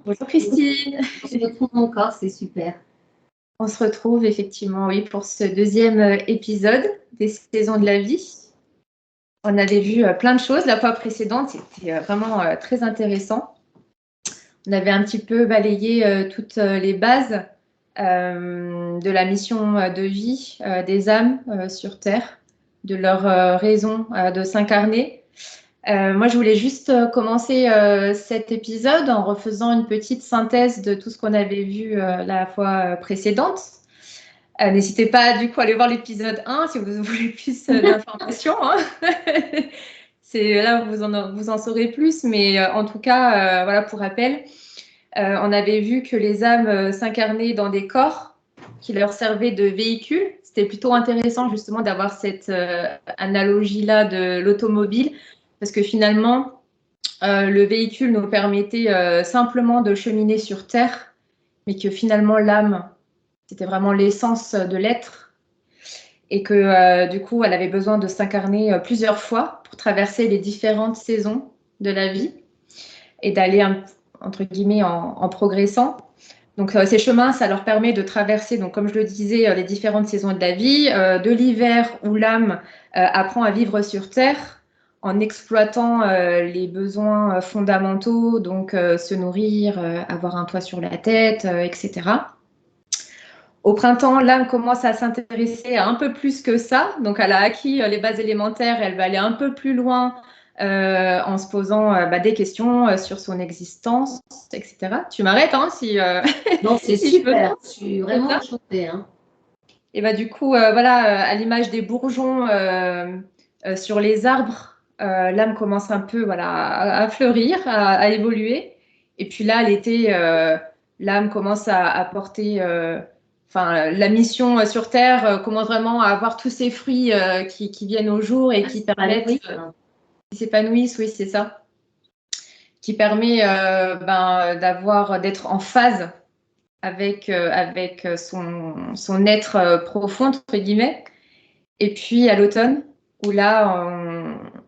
Bonjour Christine. On se retrouve encore, c'est super. On se retrouve effectivement, oui, pour ce deuxième épisode des saisons de la vie. On avait vu plein de choses la fois précédente, c'était vraiment très intéressant. On avait un petit peu balayé toutes les bases de la mission de vie des âmes sur Terre, de leur raison de s'incarner. Moi, je voulais juste commencer cet épisode en refaisant une petite synthèse de tout ce qu'on avait vu la fois précédente. N'hésitez pas du coup à aller voir l'épisode 1 si vous voulez plus d'informations. Hein. C'est là où vous en saurez plus, mais en tout cas, voilà, pour rappel, on avait vu que les âmes s'incarnaient dans des corps qui leur servaient de véhicules. C'était plutôt intéressant justement d'avoir cette analogie-là de l'automobile, parce que finalement, le véhicule nous permettait simplement de cheminer sur Terre, mais que finalement l'âme, c'était vraiment l'essence de l'être, et que du coup, elle avait besoin de s'incarner plusieurs fois pour traverser les différentes saisons de la vie et d'aller, entre guillemets, en progressant. Donc ces chemins, ça leur permet de traverser, donc comme je le disais, les différentes saisons de la vie, de l'hiver où l'âme apprend à vivre sur Terre en exploitant les besoins fondamentaux, donc se nourrir, avoir un toit sur la tête, etc. Au printemps, l'âme commence à s'intéresser à un peu plus que ça. Donc, elle a acquis les bases élémentaires. Elle va aller un peu plus loin en se posant des questions sur son existence, etc. Tu m'arrêtes hein, si, Non, c'est si super. Je suis vraiment enchantée. Hein. Et du coup, voilà, à l'image des bourgeons sur les arbres, l'âme commence un peu voilà, à fleurir, à évoluer. Et puis là, l'été, l'âme commence à porter la mission sur Terre commence vraiment à avoir tous ces fruits qui viennent au jour et qui permettent, qui s'épanouissent, oui, c'est ça, qui permet d'être en phase avec son être profond, entre guillemets. Et puis à l'automne, où là,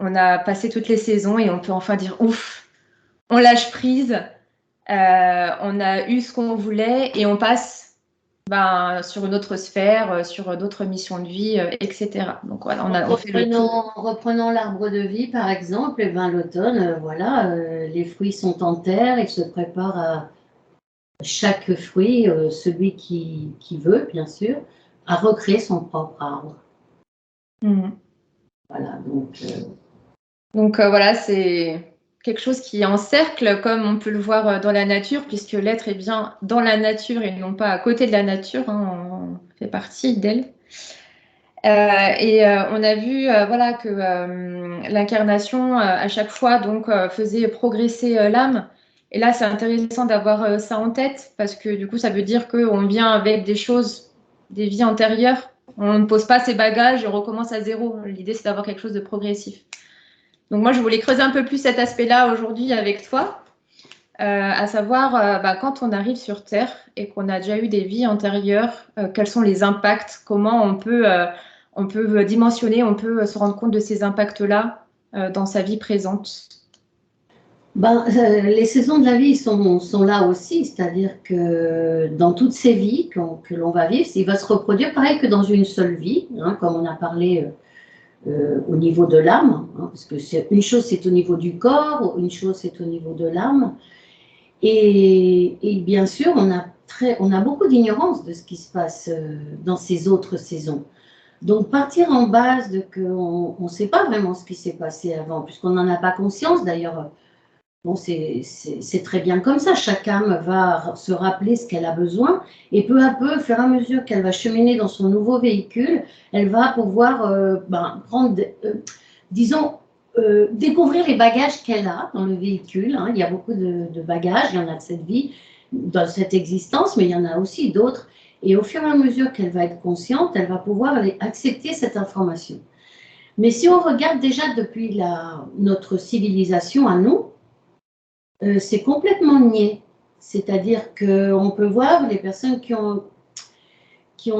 on a passé toutes les saisons et on peut enfin dire ouf, on lâche prise, on a eu ce qu'on voulait et on passe sur une autre sphère, sur d'autres missions de vie, etc. Donc voilà, on fait le tour. Reprenons l'arbre de vie, par exemple, et l'automne, voilà, les fruits sont en terre, ils se préparent à chaque fruit, celui qui veut, bien sûr, à recréer son propre arbre. Mmh. Voilà, donc voilà, c'est quelque chose qui encercle, comme on peut le voir dans la nature, puisque l'être est bien dans la nature et non pas à côté de la nature, hein, on fait partie d'elle. On a vu voilà, que l'incarnation, à chaque fois, donc, faisait progresser l'âme. Et là, c'est intéressant d'avoir ça en tête, parce que du coup, ça veut dire qu'on vient avec des choses, des vies antérieures. On ne pose pas ses bagages et on recommence à zéro. L'idée, c'est d'avoir quelque chose de progressif. Donc moi, je voulais creuser un peu plus cet aspect-là aujourd'hui avec toi, à savoir quand on arrive sur Terre et qu'on a déjà eu des vies antérieures, quels sont les impacts, comment on peut dimensionner, on peut se rendre compte de ces impacts-là dans sa vie présente. Les saisons de la vie sont là aussi, c'est-à-dire que dans toutes ces vies que l'on va vivre, il va se reproduire pareil que dans une seule vie, hein, comme on a parlé au niveau de l'âme, hein, parce que une chose c'est au niveau du corps, une chose c'est au niveau de l'âme, et bien sûr on a beaucoup d'ignorance de ce qui se passe dans ces autres saisons. Donc partir en base de qu'on ne sait pas vraiment ce qui s'est passé avant, puisqu'on n'en a pas conscience d'ailleurs. Bon, c'est très bien comme ça. Chaque âme va se rappeler ce qu'elle a besoin et peu à peu, au fur et à mesure qu'elle va cheminer dans son nouveau véhicule, elle va pouvoir prendre, disons, découvrir les bagages qu'elle a dans le véhicule. Hein. Il y a beaucoup de bagages, il y en a de cette vie, dans cette existence, mais il y en a aussi d'autres. Et au fur et à mesure qu'elle va être consciente, elle va pouvoir accepter cette information. Mais si on regarde déjà depuis notre civilisation à nous, c'est complètement niais. C'est-à-dire qu'on peut voir les personnes qui ont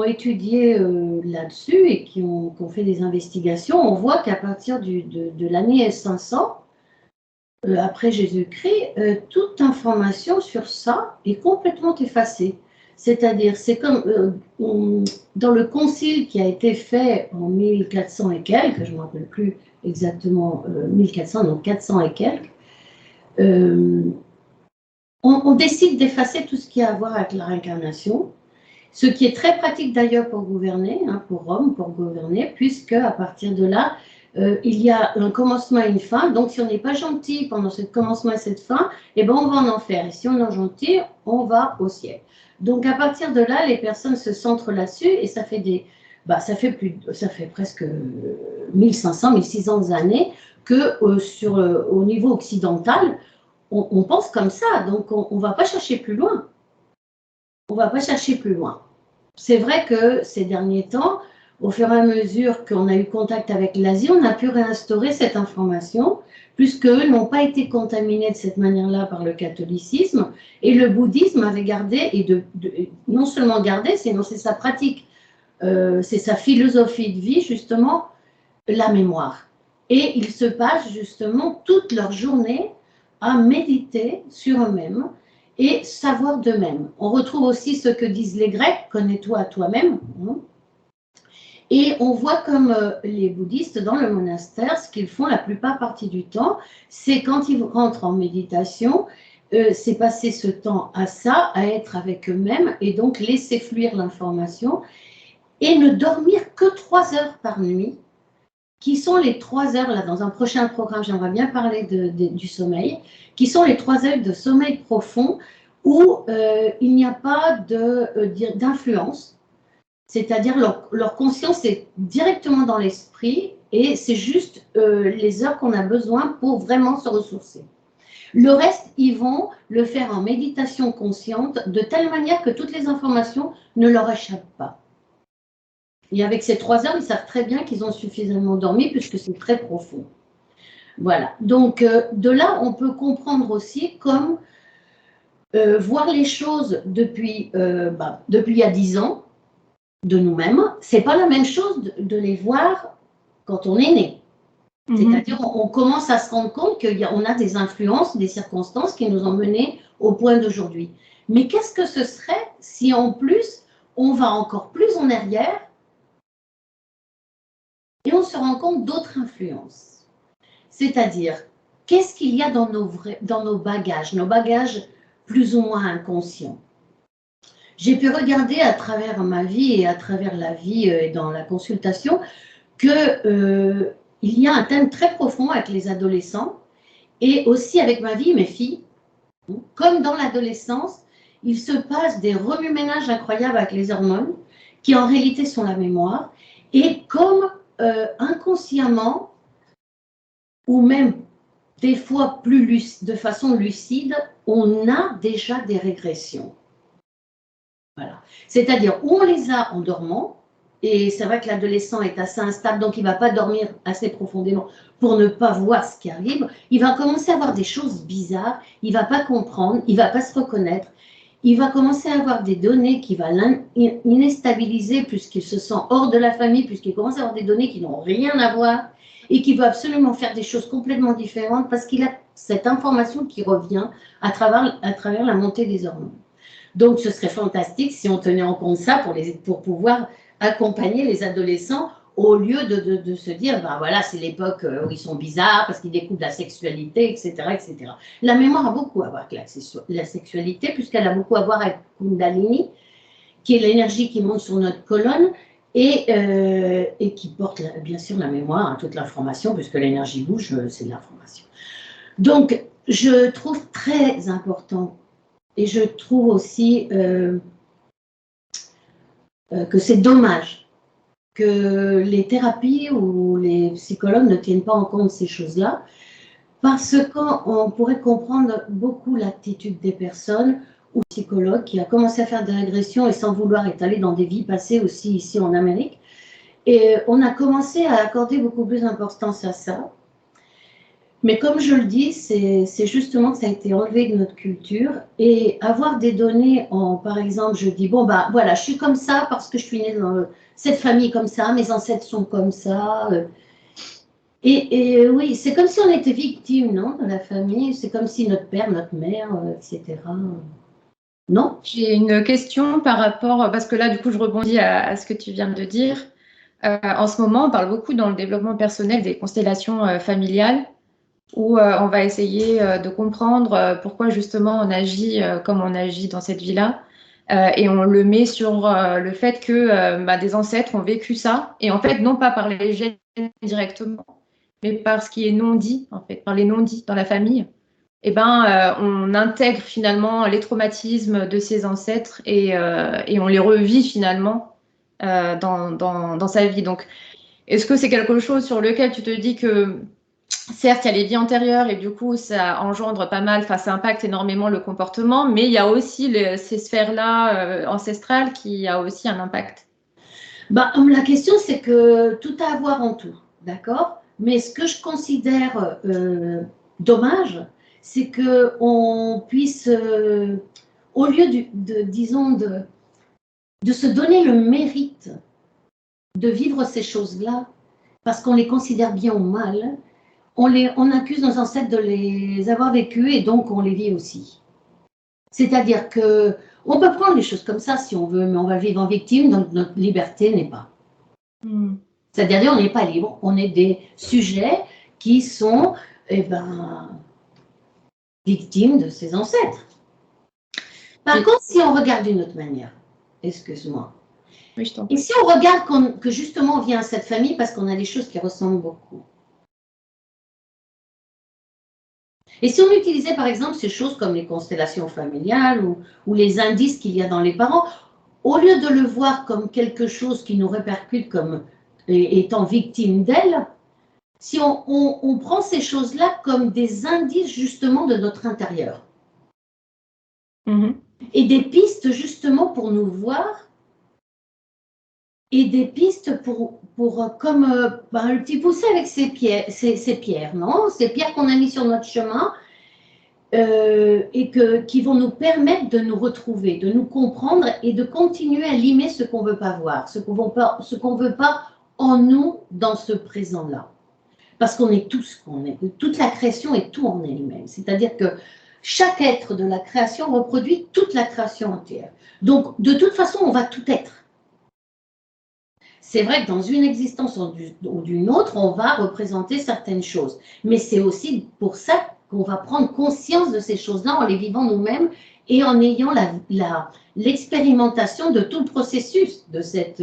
étudié là-dessus et qui ont fait des investigations, on voit qu'à partir de l'année 500, après Jésus-Christ, toute information sur ça est complètement effacée. C'est-à-dire, c'est comme dans le concile qui a été fait en 1400 et quelques, je ne me rappelle plus exactement 1400, donc 400 et quelques, on décide d'effacer tout ce qui a à voir avec la réincarnation, ce qui est très pratique d'ailleurs pour gouverner, hein, pour Rome, pour gouverner, puisque à partir de là, il y a un commencement et une fin. Donc, si on n'est pas gentil pendant ce commencement et cette fin, eh ben, on va en enfer. Et si on est gentil, on va au ciel. Donc, à partir de là, les personnes se centrent là-dessus et ça fait ça fait presque 1500, 1600 années que au niveau occidental, on pense comme ça. Donc, on ne va pas chercher plus loin. On ne va pas chercher plus loin. C'est vrai que ces derniers temps, au fur et à mesure qu'on a eu contact avec l'Asie, on a pu réinstaurer cette information, puisqu'eux n'ont pas été contaminés de cette manière-là par le catholicisme, et le bouddhisme avait gardé, et non seulement gardé, c'est sa pratique, c'est sa philosophie de vie, justement, la mémoire. Et ils se passent justement toute leur journée à méditer sur eux-mêmes, et savoir d'eux-mêmes. On retrouve aussi ce que disent les Grecs, connais-toi à toi-même. Et on voit comme les bouddhistes dans le monastère, ce qu'ils font la plupart partie du temps, c'est quand ils rentrent en méditation, c'est passer ce temps à ça, à être avec eux-mêmes, et donc laisser fluir l'information, et ne dormir que 3 heures par nuit, qui sont les 3 heures, là dans un prochain programme, j'aimerais bien parler du sommeil, qui sont les 3 heures de sommeil profond où il n'y a pas d'influence, c'est-à-dire leur conscience est directement dans l'esprit et c'est juste les heures qu'on a besoin pour vraiment se ressourcer. Le reste, ils vont le faire en méditation consciente de telle manière que toutes les informations ne leur échappent pas. Et avec ces 3 heures, ils savent très bien qu'ils ont suffisamment dormi puisque c'est très profond. Voilà. Donc, de là, on peut comprendre aussi comme voir les choses depuis il y a 10 ans de nous-mêmes. C'est pas la même chose de les voir quand on est né. C'est-à-dire, on commence à se rendre compte qu'on a des influences, des circonstances qui nous ont menés au point d'aujourd'hui. Mais qu'est-ce que ce serait si en plus, on va encore plus en arrière et on se rend compte d'autres influences. C'est-à-dire, qu'est-ce qu'il y a dans nos bagages plus ou moins inconscients. J'ai pu regarder à travers ma vie et à travers la vie et dans la consultation qu'il y a un thème très profond avec les adolescents et aussi avec ma vie et mes filles. Comme dans l'adolescence, il se passe des remue-ménages incroyables avec les hormones qui en réalité sont la mémoire et comme inconsciemment ou même des fois de façon lucide, on a déjà des régressions. Voilà. C'est-à-dire, on les a en dormant, et c'est vrai que l'adolescent est assez instable, donc il ne va pas dormir assez profondément pour ne pas voir ce qui arrive. Il va commencer à avoir des choses bizarres, il ne va pas comprendre, il ne va pas se reconnaître. Il va commencer à avoir des données qui vont l'instabiliser puisqu'il se sent hors de la famille, puisqu'il commence à avoir des données qui n'ont rien à voir et qui va absolument faire des choses complètement différentes parce qu'il a cette information qui revient à travers la montée des hormones. Donc, ce serait fantastique si on tenait en compte ça pour pouvoir accompagner les adolescents au lieu de se dire, ben voilà, c'est l'époque où ils sont bizarres parce qu'ils découvrent la sexualité, etc., etc. La mémoire a beaucoup à voir avec la sexualité puisqu'elle a beaucoup à voir avec Kundalini, qui est l'énergie qui monte sur notre colonne et qui porte bien sûr la mémoire, hein, toute l'information, puisque l'énergie bouge, c'est de l'information. Donc, je trouve très important et je trouve aussi que c'est dommage que les thérapies ou les psychologues ne tiennent pas en compte ces choses-là, parce qu'on pourrait comprendre beaucoup l'attitude des personnes ou psychologues qui a commencé à faire des régressions et sans vouloir est allé dans des vies passées aussi ici en Amérique. Et on a commencé à accorder beaucoup plus d'importance à ça. Mais comme je le dis, c'est justement que ça a été enlevé de notre culture et avoir des données par exemple, je dis, bon, bah voilà, je suis comme ça parce que je suis née dans cette famille comme ça, mes ancêtres sont comme ça. Oui, c'est comme si on était victime, non, de la famille. C'est comme si notre père, notre mère, etc. Non? J'ai une question par rapport, parce que là, du coup, je rebondis à ce que tu viens de dire. En ce moment, on parle beaucoup dans le développement personnel des constellations familiales, où on va essayer de comprendre pourquoi justement on agit comme on agit dans cette vie-là. Et on le met sur le fait que des ancêtres ont vécu ça, et en fait, non pas par les gènes directement, mais par ce qui est non dit, en fait, par les non-dits dans la famille. On intègre finalement les traumatismes de ses ancêtres et on les revit finalement dans sa vie. Donc, est-ce que c'est quelque chose sur lequel tu te dis que, certes, il y a les vies antérieures et du coup, ça engendre pas mal, enfin, ça impacte énormément le comportement, mais il y a aussi ces sphères-là ancestrales qui a aussi un impact. La question, c'est que tout a à voir en tout, d'accord? Mais ce que je considère dommage, c'est qu'on puisse, au lieu disons, de se donner le mérite de vivre ces choses-là, parce qu'on les considère bien ou mal, on accuse nos ancêtres de les avoir vécues et donc on les vit aussi. C'est-à-dire que on peut prendre les choses comme ça si on veut, mais on va vivre en victime, donc notre liberté n'est pas. C'est-à-dire on n'est pas libre, on est des sujets qui sont victimes de ses ancêtres. Par contre, si on regarde d'une autre manière, excuse-moi, Oui, je t'en et prie. si on regarde que justement on vient à cette famille parce qu'on a des choses qui ressemblent beaucoup. Et si on utilisait par exemple ces choses comme les constellations familiales ou les indices qu'il y a dans les parents, au lieu de le voir comme quelque chose qui nous répercute comme étant victime d'elle, si on prend ces choses-là comme des indices justement de notre intérieur. Et des pistes justement pour nous voir et des pistes pour comme le petit poussé avec ces pierres, non? Ces pierres qu'on a mis sur notre chemin et qui vont nous permettre de nous retrouver, de nous comprendre et de continuer à limer ce qu'on ne veut pas voir, ce qu'on ne veut pas en nous dans ce présent-là. Parce qu'on est tout ce qu'on est. Toute la création est tout en elle-même. C'est-à-dire que chaque être de la création reproduit toute la création entière. Donc, de toute façon, on va tout être. C'est vrai que dans une existence ou d'une autre, on va représenter certaines choses. Mais c'est aussi pour ça qu'on va prendre conscience de ces choses-là en les vivant nous-mêmes et en ayant l'expérimentation de tout le processus de cette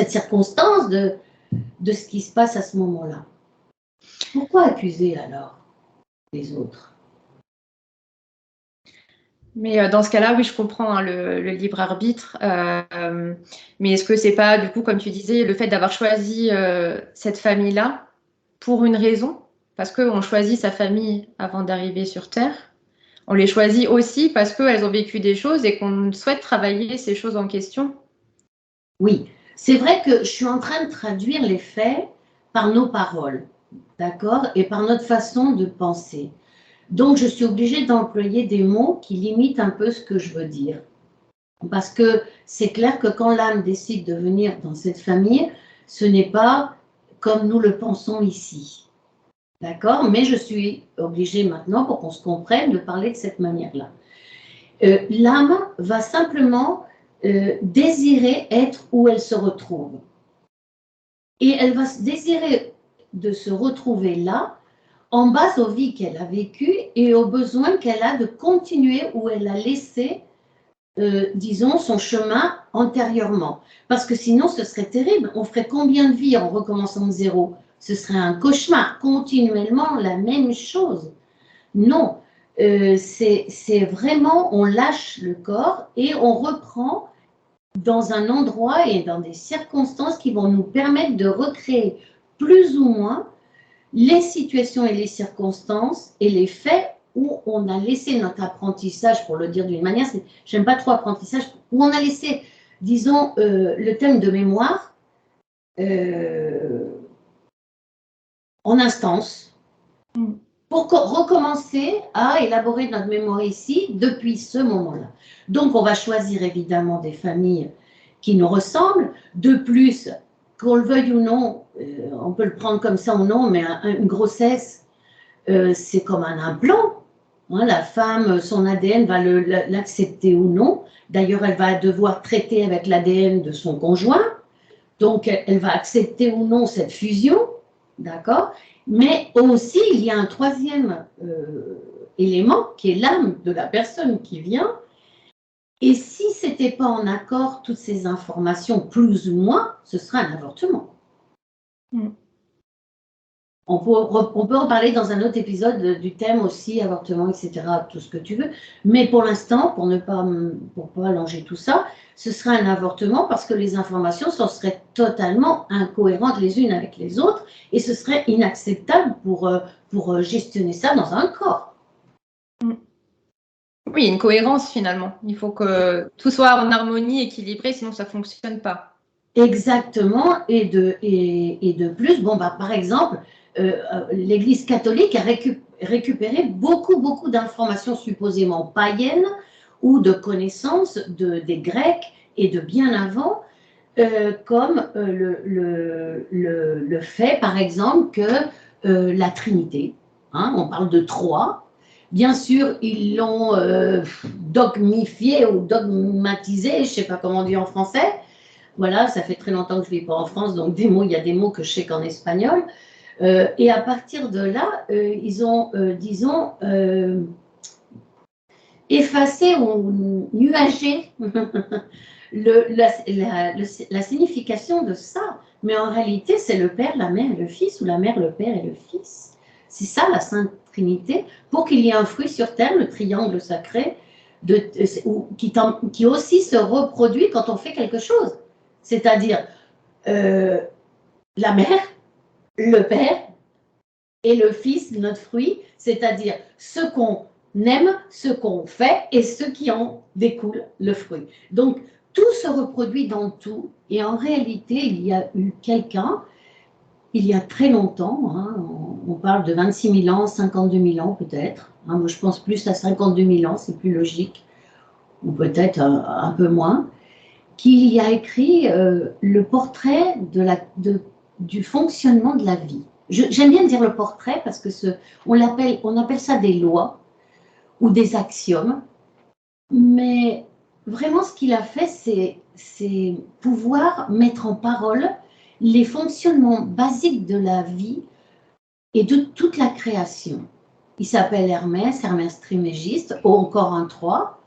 circonstance, de ce qui se passe à ce moment-là. Pourquoi accuser alors les autres? Mais dans ce cas-là, oui, je comprends hein, le libre arbitre. Mais est-ce que c'est pas, du coup, comme tu disais, le fait d'avoir choisi cette famille-là pour une raison? Parce qu'on choisit sa famille avant d'arriver sur Terre. On les choisit aussi parce qu'elles ont vécu des choses et qu'on souhaite travailler ces choses en question. Oui, c'est vrai que je suis en train de traduire les faits par nos paroles, d'accord, et par notre façon de penser. Donc, je suis obligée d'employer des mots qui limitent un peu ce que je veux dire. Parce que c'est clair que quand l'âme décide de venir dans cette famille, ce n'est pas comme nous le pensons ici. D'accord? Mais je suis obligée maintenant, pour qu'on se comprenne, de parler de cette manière-là. L'âme va simplement désirer être où elle se retrouve. Et elle va désirer de se retrouver là, en base aux vies qu'elle a vécues et aux besoins qu'elle a de continuer où elle a laissé, disons, son chemin antérieurement. Parce que sinon, ce serait terrible. On ferait combien de vies en recommençant de zéro? Ce serait un cauchemar, continuellement la même chose. Non, c'est vraiment, on lâche le corps et on reprend dans un endroit et dans des circonstances qui vont nous permettre de recréer plus ou moins les situations et les circonstances et les faits où on a laissé notre apprentissage, pour le dire d'une manière, j'aime pas trop apprentissage, où on a laissé, disons, le thème de mémoire en instance, pour recommencer à élaborer notre mémoire ici depuis ce moment-là. Donc, on va choisir évidemment des familles qui nous ressemblent. De plus, qu'on le veuille ou non, on peut le prendre comme ça ou non, mais une grossesse, c'est comme un implant. Hein, la femme, son ADN va l'accepter ou non. D'ailleurs, elle va devoir traiter avec l'ADN de son conjoint. Donc, elle va accepter ou non cette fusion, d'accord? Mais aussi, il y a un troisième élément qui est l'âme de la personne qui vient. Et si ce n'était pas en accord, toutes ces informations, plus ou moins, ce sera un avortement. On peut en parler dans un autre épisode du thème aussi, avortement, etc., tout ce que tu veux. Mais pour l'instant, pour pas allonger tout ça, ce sera un avortement parce que les informations seraient totalement incohérentes les unes avec les autres et ce serait inacceptable pour gestionner ça dans un corps. Oui, une cohérence finalement. Il faut que tout soit en harmonie, équilibré, sinon ça ne fonctionne pas. Exactement. Et de plus, par exemple, l'Église catholique a récupéré beaucoup d'informations supposément païennes ou de connaissances des Grecs et de bien avant, comme le fait, par exemple, que la Trinité, hein, on parle de trois. Bien sûr, ils l'ont dogmifié ou dogmatisé, je ne sais pas comment on dit en français. Voilà, ça fait très longtemps que je ne vis pas en France, donc il y a des mots que je sais qu'en espagnol. Et à partir de là, ils ont, disons, effacé ou nuagé la signification de ça. Mais en réalité, c'est le Père, la Mère et le Fils, ou la Mère, le Père et le Fils. C'est ça la Sainte Trinité, pour qu'il y ait un fruit sur terre, le triangle sacré, qui aussi se reproduit quand on fait quelque chose. C'est-à-dire la Mère, le Père et le Fils, notre fruit, c'est-à-dire ce qu'on aime, ce qu'on fait et ce qui en découle, le fruit. Donc, tout se reproduit dans tout. Et en réalité, il y a eu quelqu'un, il y a très longtemps, hein, on parle de 26 000 ans, 52 000 ans peut-être. Hein, moi, je pense plus à 52 000 ans, c'est plus logique. Ou peut-être un peu moins. Qu'il y a écrit le portrait du fonctionnement de la vie. J'aime bien dire le portrait parce que on appelle ça des lois ou des axiomes, mais vraiment ce qu'il a fait, c'est pouvoir mettre en parole les fonctionnements basiques de la vie et de toute la création. Il s'appelle Hermès Trismégiste, ou encore un 3.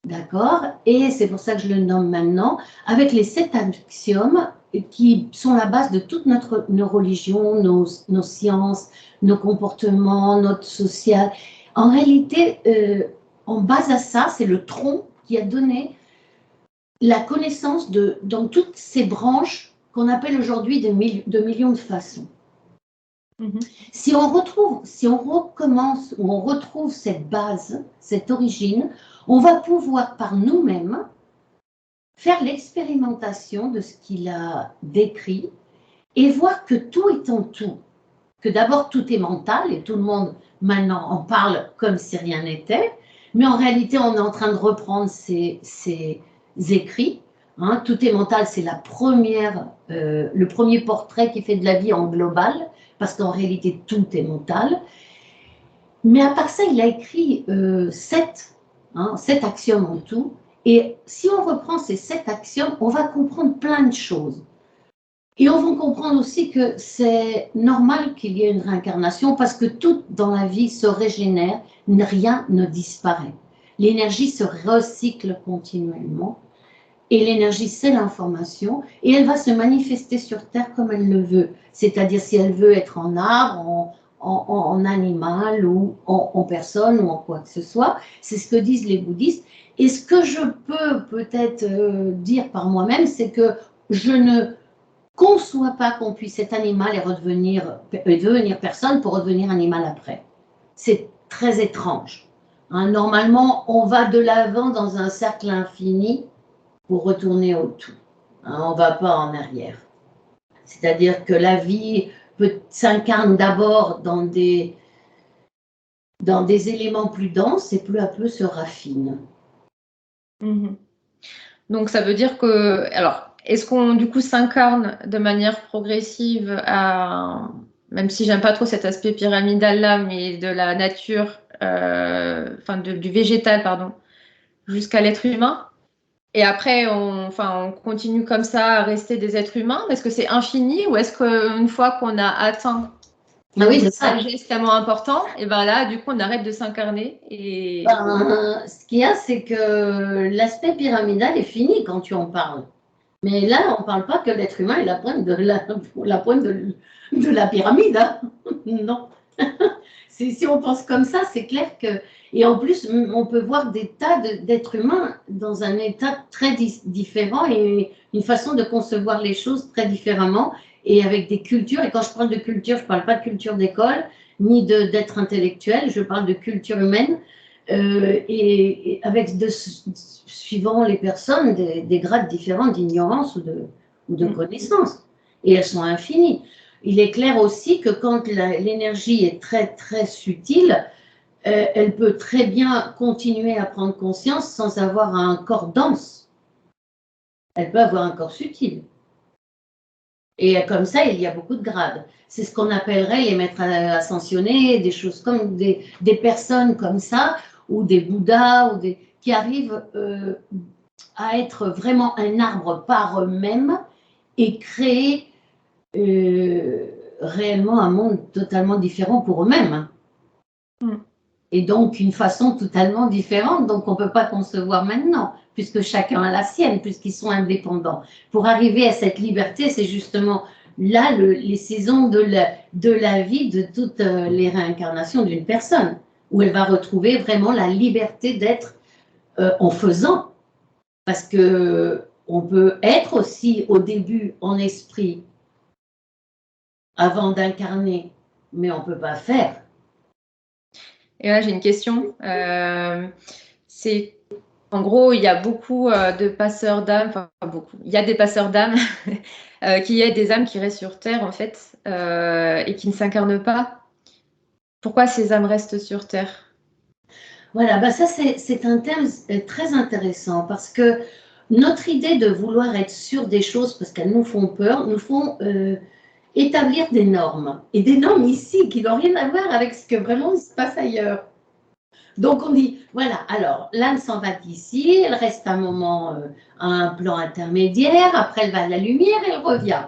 D'accord? Et c'est pour ça que je le nomme maintenant, avec les 7 axiomes qui sont la base de toutes nos religions, nos sciences, nos comportements, notre social. En réalité, en base à ça, c'est le tronc qui a donné la connaissance dans toutes ces branches qu'on appelle aujourd'hui de millions de façons. Si on recommence ou on retrouve cette base, cette origine, on va pouvoir par nous-mêmes faire l'expérimentation de ce qu'il a décrit et voir que tout est en tout. Que d'abord tout est mental et tout le monde maintenant en parle comme si rien n'était, mais en réalité on est en train de reprendre ces écrits. Hein, tout est mental, c'est le premier portrait qui fait de la vie en global, parce qu'en réalité tout est mental. Mais à part ça, il a écrit 7 axiomes en tout. Et si on reprend ces 7 axiomes, on va comprendre plein de choses. Et on va comprendre aussi que c'est normal qu'il y ait une réincarnation parce que tout dans la vie se régénère, rien ne disparaît. L'énergie se recycle continuellement. Et l'énergie, c'est l'information. Et elle va se manifester sur Terre comme elle le veut. C'est-à-dire si elle veut être en arbre, en animal ou en personne ou en quoi que ce soit. C'est ce que disent les bouddhistes. Et ce que je peux peut-être dire par moi-même, c'est que je ne conçois pas qu'on puisse être animal et devenir personne pour redevenir animal après. C'est très étrange. Hein, normalement, on va de l'avant dans un cercle infini pour retourner au tout. Hein, on ne va pas en arrière. C'est-à-dire que la vie s'incarne d'abord dans des éléments plus denses et peu à peu se raffine. Donc ça veut dire que, alors, Est-ce qu'on, du coup, s'incarne de manière progressive même si j'aime pas trop cet aspect pyramidal-là, mais de la nature, enfin, du végétal, pardon, jusqu'à l'être humain? Et après, on continue comme ça à rester des êtres humains? Est-ce que c'est infini ou est-ce qu'une fois qu'on a atteint Ah un oui, niveau c'est de ça. sagesse tellement important, et ben là, du coup, on arrête de s'incarner et Ce qu'il y a, c'est que l'aspect pyramidal est fini quand tu en parles. Mais là, on ne parle pas que l'être humain est la pointe de la pyramide. Hein. Non. Si on pense comme ça, c'est clair que. Et en plus, on peut voir des tas d'êtres humains dans un état très différent et une façon de concevoir les choses très différemment et avec des cultures. Et quand je parle de culture, je ne parle pas de culture d'école ni d'être intellectuel, je parle de culture humaine et avec suivant les personnes des grades différents d'ignorance ou de connaissance. Et elles sont infinies. Il est clair aussi que quand l'énergie est très, très subtile, elle peut très bien continuer à prendre conscience sans avoir un corps dense. Elle peut avoir un corps subtil. Et comme ça, il y a beaucoup de grades. C'est ce qu'on appellerait les maîtres ascensionnés, des choses comme des personnes comme ça, ou des Bouddhas, qui arrivent à être vraiment un arbre par eux-mêmes et créer réellement un monde totalement différent pour eux-mêmes. Et donc une façon totalement différente, donc on ne peut pas concevoir maintenant, puisque chacun a la sienne, puisqu'ils sont indépendants. Pour arriver à cette liberté, c'est justement là les saisons de la vie de toutes les réincarnations d'une personne, où elle va retrouver vraiment la liberté d'être en faisant. Parce que on peut être aussi au début en esprit avant d'incarner, mais on ne peut pas faire. Et là, j'ai une question. C'est en gros, il y a beaucoup de passeurs d'âmes, enfin beaucoup. Il y a des passeurs d'âmes qui aident des âmes qui restent sur Terre en fait et qui ne s'incarnent pas. Pourquoi ces âmes restent sur Terre? Voilà, bah ça c'est un thème très intéressant parce que notre idée de vouloir être sûr des choses parce qu'elles nous font peur, nous font établir des normes. Et des normes ici qui n'ont rien à voir avec ce que vraiment il se passe ailleurs. Donc on dit, voilà, alors l'âme s'en va d'ici, elle reste un moment à un plan intermédiaire, après elle va à la lumière et elle revient.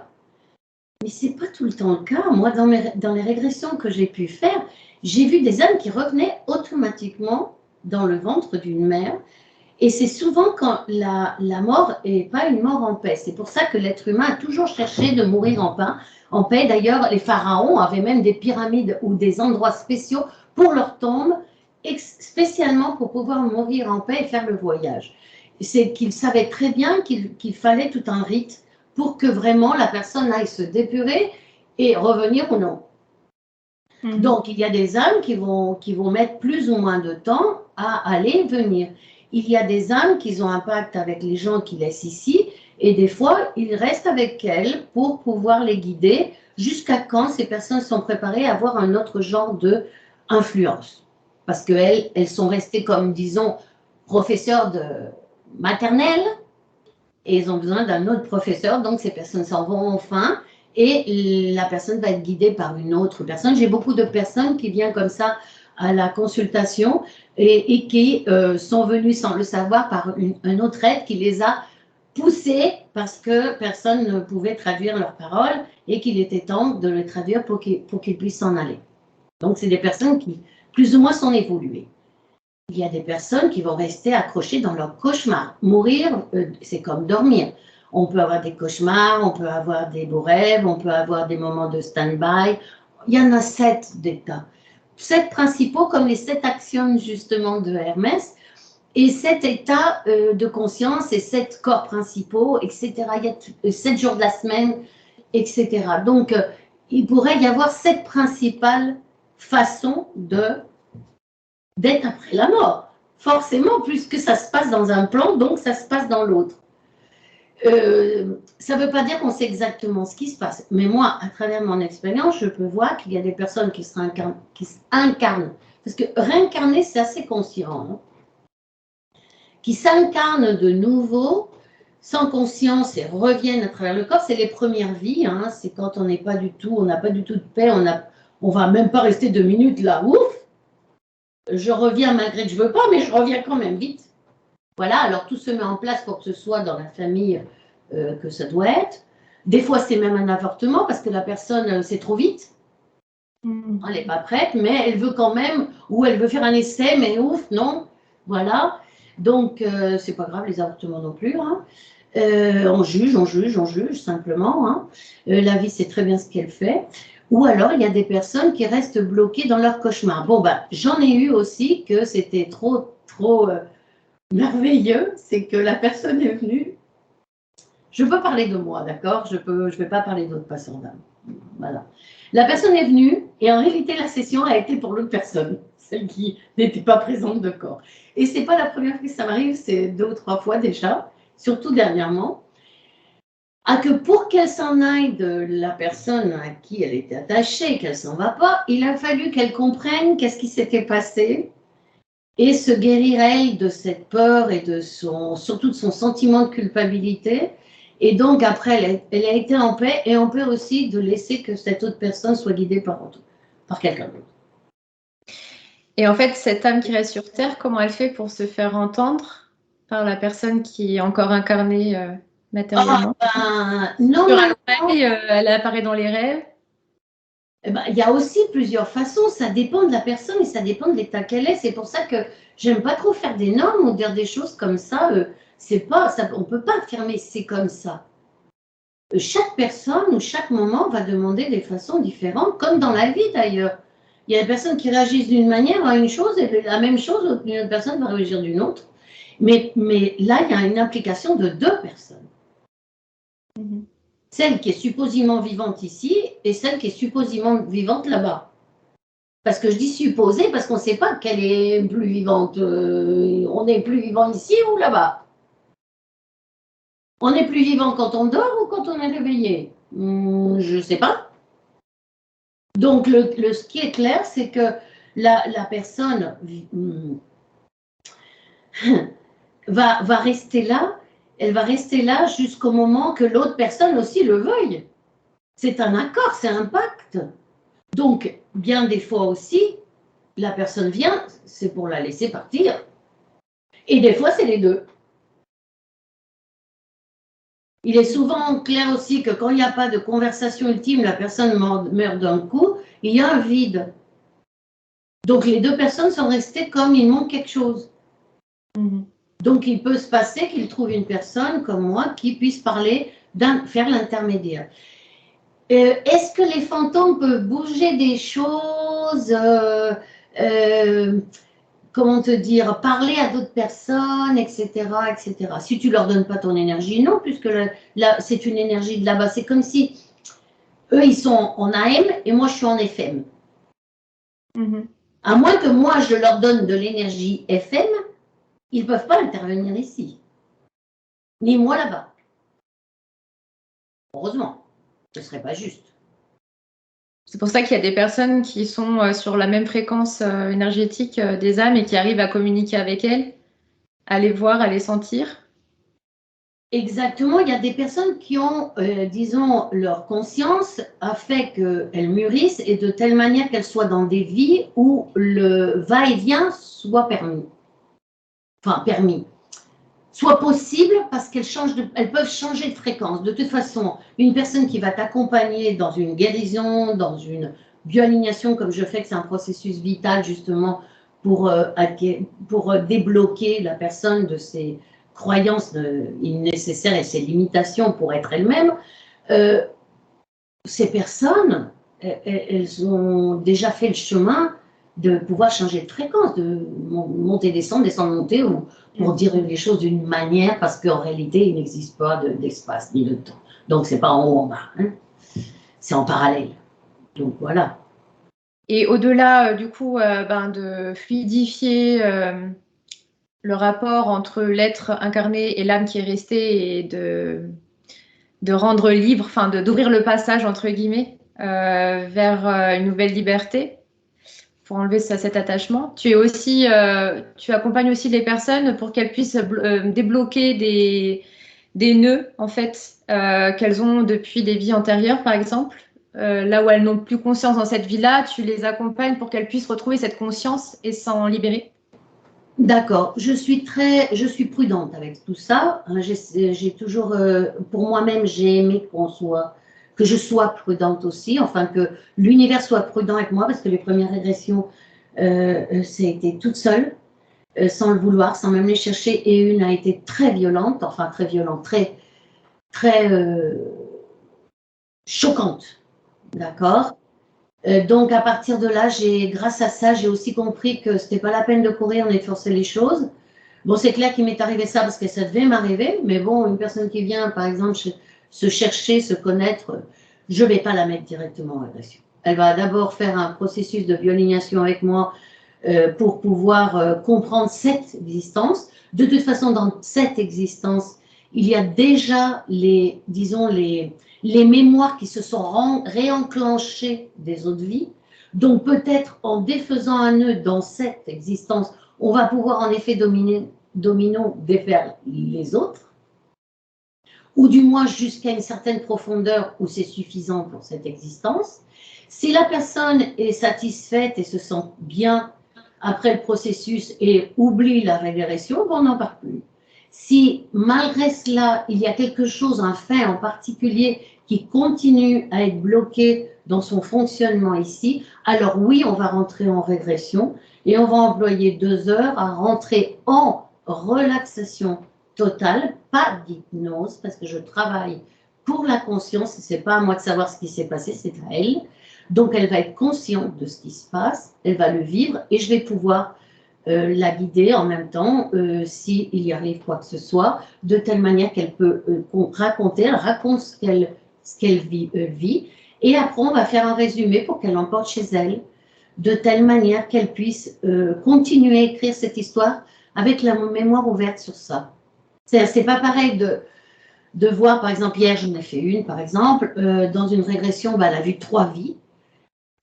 Mais ce n'est pas tout le temps le cas. Moi, dans les régressions que j'ai pu faire, j'ai vu des âmes qui revenaient automatiquement dans le ventre d'une mère. Et c'est souvent quand la mort n'est pas une mort en paix. C'est pour ça que l'être humain a toujours cherché de mourir en paix. D'ailleurs, les pharaons avaient même des pyramides ou des endroits spéciaux pour leur tombe, spécialement pour pouvoir mourir en paix et faire le voyage. C'est qu'ils savaient très bien qu'il fallait tout un rite pour que vraiment la personne aille se dépurer et revenir ou non. Donc, il y a des âmes qui vont mettre plus ou moins de temps à aller venir. Il y a des âmes qui ont un pacte avec les gens qui laissent ici et des fois, ils restent avec elles pour pouvoir les guider jusqu'à quand ces personnes sont préparées à avoir un autre genre d'influence. Parce qu'elles sont restées comme, disons, professeurs de maternelle et ils ont besoin d'un autre professeur. Donc, ces personnes s'en vont enfin et la personne va être guidée par une autre personne. J'ai beaucoup de personnes qui viennent comme ça à la consultation et qui sont venues sans le savoir par un autre aide qui les a poussés parce que personne ne pouvait traduire leurs paroles et qu'il était temps de les traduire pour qu'ils puissent s'en aller. Donc, c'est des personnes qui, plus ou moins, sont évoluées. Il y a des personnes qui vont rester accrochées dans leur cauchemar. Mourir, c'est comme dormir. On peut avoir des cauchemars, on peut avoir des beaux rêves, on peut avoir des moments de stand-by. Il y en a 7 d'états. 7 principaux, comme les 7 actions justement de Hermès, et 7 états de conscience et 7 corps principaux, etc. Il y a 7 jours de la semaine, etc. Donc, il pourrait y avoir 7 principales façons d'être après la mort. Forcément, puisque ça se passe dans un plan, donc ça se passe dans l'autre. Ça ne veut pas dire qu'on sait exactement ce qui se passe. Mais moi, à travers mon expérience, je peux voir qu'il y a des personnes qui s'incarnent. Parce que réincarner, c'est assez conscient. Hein, qui s'incarnent de nouveau sans conscience et reviennent à travers le corps. C'est les premières vies, hein, c'est quand on n'est pas du tout, on n'a pas du tout de paix, on va même pas rester 2 minutes là, ouf, je reviens malgré que je veux pas, mais je reviens quand même vite. Voilà, alors tout se met en place pour que ce soit dans la famille que ça doit être. Des fois, c'est même un avortement parce que la personne, c'est trop vite. Elle n'est pas prête, mais elle veut quand même, ou elle veut faire un essai, mais ouf, non. Voilà. Donc, c'est pas grave, les avortements non plus. Hein. On juge simplement. Hein. La vie, c'est très bien ce qu'elle fait. Ou alors, il y a des personnes qui restent bloquées dans leur cauchemar. Bon, ben, j'en ai eu aussi que c'était trop merveilleux. C'est que la personne est venue. Je peux parler de moi, d'accord? Je vais pas parler d'autres patients d'âme. Voilà. La personne est venue et en réalité, la session a été pour l'autre personne, celle qui n'était pas présente de corps. Et c'est pas la première fois que ça m'arrive, c'est 2 ou 3 fois déjà, surtout dernièrement, que pour qu'elle s'en aille de la personne à qui elle était attachée, qu'elle s'en va pas, il a fallu qu'elle comprenne qu'est-ce qui s'était passé et se guérir elle de cette peur et surtout de son sentiment de culpabilité. Et donc, après, elle a été en paix et en paix aussi de laisser que cette autre personne soit guidée par quelqu'un d'autre. Et en fait, cette âme qui reste sur Terre, comment elle fait pour se faire entendre par la personne qui est encore incarnée matériellement? Normalement, elle apparaît dans les rêves. Il y a aussi plusieurs façons. Ça dépend de la personne et ça dépend de l'état qu'elle est. C'est pour ça que j'aime pas trop faire des normes ou dire des choses comme ça. On peut pas affirmer c'est comme ça. Chaque personne ou chaque moment va demander des façons différentes, comme dans la vie d'ailleurs. Il y a des personnes qui réagissent d'une manière à une chose et la même chose, une autre personne va réagir d'une autre. Mais là, il y a une implication de 2 personnes. Celle qui est supposément vivante ici et celle qui est supposément vivante là-bas. Parce que je dis supposée parce qu'on ne sait pas qu'elle est plus vivante. On est plus vivant ici ou là-bas. On est plus vivant quand on dort ou quand on est réveillé? Je ne sais pas. Donc, ce qui est clair, c'est que la personne va rester là. Elle va rester là jusqu'au moment que l'autre personne aussi le veuille. C'est un accord, c'est un pacte. Donc, bien des fois aussi, la personne vient, c'est pour la laisser partir. Et des fois, c'est les deux. Il est souvent clair aussi que quand il n'y a pas de conversation ultime, la personne meurt d'un coup, il y a un vide. Donc, les 2 personnes sont restées comme il manque quelque chose. Donc, il peut se passer qu'il trouve une personne comme moi qui puisse parler, faire l'intermédiaire. Est-ce que les fantômes peuvent bouger des choses, comment te dire, parler à d'autres personnes, etc., etc. Si tu leur donnes pas ton énergie, non, puisque là, c'est une énergie de là-bas. C'est comme si eux, ils sont en AM et moi, je suis en FM. À moins que moi, je leur donne de l'énergie FM, ils ne peuvent pas intervenir ici. Ni moi là-bas. Heureusement, ce ne serait pas juste. C'est pour ça qu'il y a des personnes qui sont sur la même fréquence énergétique des âmes et qui arrivent à communiquer avec elles, à les voir, à les sentir. Exactement, il y a des personnes qui ont, disons, leur conscience a fait qu'elles mûrissent et de telle manière qu'elles soient dans des vies où le va-et-vient soit permis. Enfin, permis. Soit possible parce elles peuvent changer de fréquence. De toute façon, une personne qui va t'accompagner dans une guérison, dans une bioalignation, comme je fais, que c'est un processus vital justement pour débloquer la personne de ses croyances nécessaires et ses limitations pour être elle-même, ces personnes, elles ont déjà fait le chemin de pouvoir changer de fréquence, de monter, descendre, monter, ou pour dire les choses d'une manière, parce qu'en réalité, il n'existe pas d'espace ni de temps. Donc, c'est pas en haut, en bas. Hein. C'est en parallèle. Donc, voilà. Et au-delà, du coup, de fluidifier le rapport entre l'être incarné et l'âme qui est restée et de rendre libre, enfin, d'ouvrir le passage, entre guillemets, vers une nouvelle liberté, pour enlever cet attachement. Tu accompagnes aussi les personnes pour qu'elles puissent débloquer des nœuds, en fait, qu'elles ont depuis des vies antérieures, par exemple. Là où elles n'ont plus conscience dans cette vie-là, tu les accompagnes pour qu'elles puissent retrouver cette conscience et s'en libérer. D'accord, je suis prudente avec tout ça. J'ai toujours, pour moi-même, j'ai aimé que je sois prudente aussi, enfin que l'univers soit prudent avec moi, parce que les premières régressions, c'était toute seule, sans le vouloir, sans même les chercher, et une a été très violente, très choquante, d'accord. Donc à partir de là, grâce à ça, j'ai aussi compris que c'était pas la peine de courir et de forcer les choses. Bon, c'est clair qu'il m'est arrivé ça parce que ça devait m'arriver, mais bon, une personne qui vient, par exemple, se chercher, se connaître, je ne vais pas la mettre directement en régression. Elle va d'abord faire un processus de violiniation avec moi pour pouvoir comprendre cette existence. De toute façon, dans cette existence, il y a déjà disons, les mémoires qui se sont réenclenchées des autres vies. Donc peut-être en défaisant un nœud dans cette existence, on va pouvoir en effet défaire les autres, ou du moins jusqu'à une certaine profondeur où c'est suffisant pour cette existence. Si la personne est satisfaite et se sent bien après le processus et oublie la régression, on n'en parle plus. Si malgré cela, il y a quelque chose, un fait en particulier, qui continue à être bloqué dans son fonctionnement ici, alors oui, on va rentrer en régression et on va employer 2 heures à rentrer en relaxation totale, pas d'hypnose, parce que je travaille pour la conscience, ce n'est pas à moi de savoir ce qui s'est passé, c'est à elle. Donc elle va être consciente de ce qui se passe, elle va le vivre et je vais pouvoir la guider en même temps s'il y arrive quoi que ce soit, de telle manière qu'elle peut elle raconte ce qu'elle vit, et après on va faire un résumé pour qu'elle l'emporte chez elle, de telle manière qu'elle puisse continuer à écrire cette histoire avec la mémoire ouverte sur ça. C'est pas pareil de voir, par exemple, hier j'en ai fait une, par exemple, dans une régression, elle a vu 3 vies,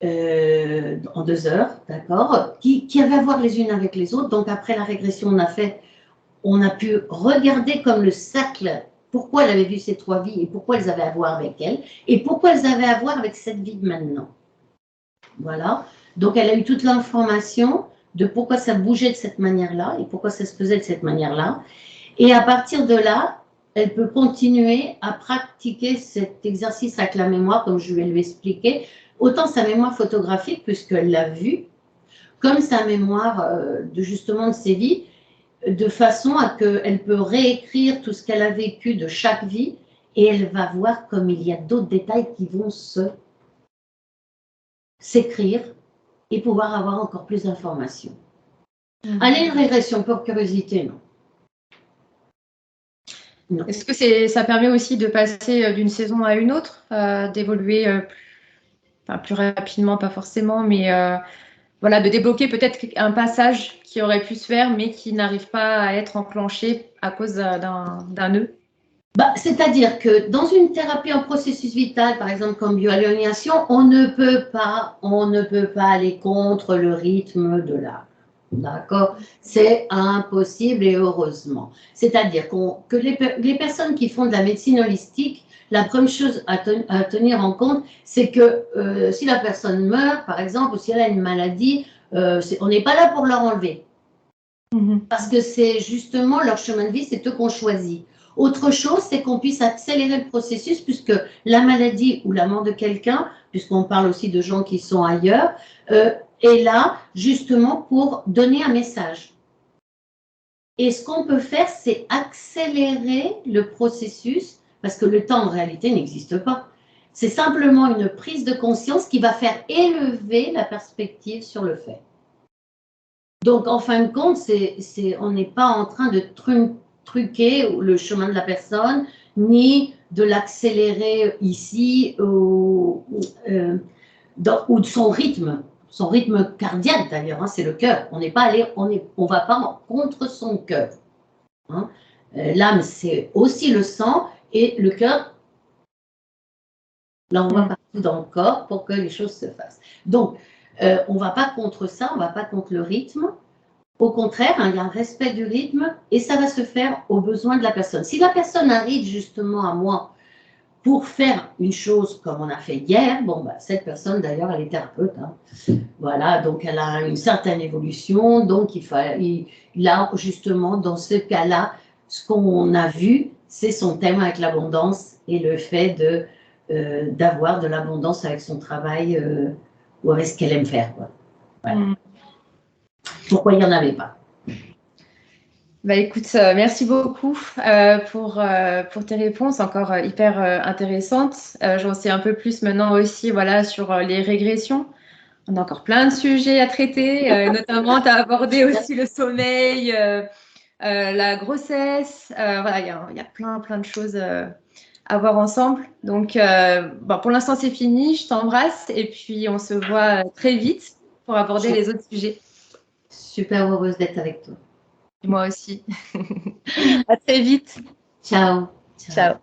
en 2 heures, d'accord, qui avaient à voir les unes avec les autres. Donc après la régression, on a pu regarder comme le cercle, pourquoi elle avait vu ces 3 vies et pourquoi elles avaient à voir avec elle et pourquoi elles avaient à voir avec cette vie de maintenant. Voilà. Donc elle a eu toute l'information de pourquoi ça bougeait de cette manière-là et pourquoi ça se faisait de cette manière-là. Et à partir de là, elle peut continuer à pratiquer cet exercice avec la mémoire, comme je vais lui expliquer, autant sa mémoire photographique, puisqu'elle l'a vu, comme sa mémoire justement de ses vies, de façon à qu'elle peut réécrire tout ce qu'elle a vécu de chaque vie, et elle va voir comme il y a d'autres détails qui vont s'écrire et pouvoir avoir encore plus d'informations. Aller une régression pour curiosité, non. Non. Est-ce que ça permet aussi de passer d'une saison à une autre, d'évoluer plus rapidement, pas forcément, mais voilà, de débloquer peut-être un passage qui aurait pu se faire, mais qui n'arrive pas à être enclenché à cause d'un nœud? C'est-à-dire que dans une thérapie en processus vital, par exemple comme bioaliénation, on ne peut pas aller contre le rythme de l'âme. D'accord? C'est impossible et heureusement. C'est-à-dire que les personnes qui font de la médecine holistique, la première chose à tenir en compte, c'est que si la personne meurt, par exemple, ou si elle a une maladie, on n'est pas là pour leur enlever. Parce que c'est justement leur chemin de vie, c'est eux qu'on choisit. Autre chose, c'est qu'on puisse accélérer le processus, puisque la maladie ou la mort de quelqu'un, puisqu'on parle aussi de gens qui sont ailleurs, est là justement pour donner un message. Et ce qu'on peut faire, c'est accélérer le processus, parce que le temps en réalité n'existe pas. C'est simplement une prise de conscience qui va faire élever la perspective sur le fait. Donc, en fin de compte, on n'est pas en train de truquer le chemin de la personne, ni de l'accélérer ici ou de son rythme cardiaque d'ailleurs, hein, c'est le cœur. On n'est pas allé, on va pas contre son cœur. Hein. L'âme, c'est aussi le sang et le cœur. Là, on va partout dans le corps pour que les choses se fassent. Donc, on ne va pas contre ça, on ne va pas contre le rythme. Au contraire, hein, il y a un respect du rythme et ça va se faire aux besoins de la personne. Si la personne arrive justement à moi pour faire une chose comme on a fait hier, bon, bah, cette personne d'ailleurs, elle est thérapeute. Hein. Voilà, donc elle a une certaine évolution. Donc là, justement, dans ce cas-là, ce qu'on a vu, c'est son thème avec l'abondance et le fait d'avoir de l'abondance avec son travail ou avec ce qu'elle aime faire. Quoi. Voilà. Pourquoi il n'y en avait pas? Bah écoute, merci beaucoup pour tes réponses, encore hyper intéressantes. J'en sais un peu plus maintenant aussi voilà, sur les régressions. On a encore plein de sujets à traiter, notamment tu as abordé aussi le sommeil, la grossesse. Voilà, il y a plein de choses à voir ensemble. Donc, bon, pour l'instant, c'est fini. Je t'embrasse et puis on se voit très vite pour aborder les autres sujets. Super heureuse d'être avec toi. Moi aussi. À très vite. Ciao. Ciao.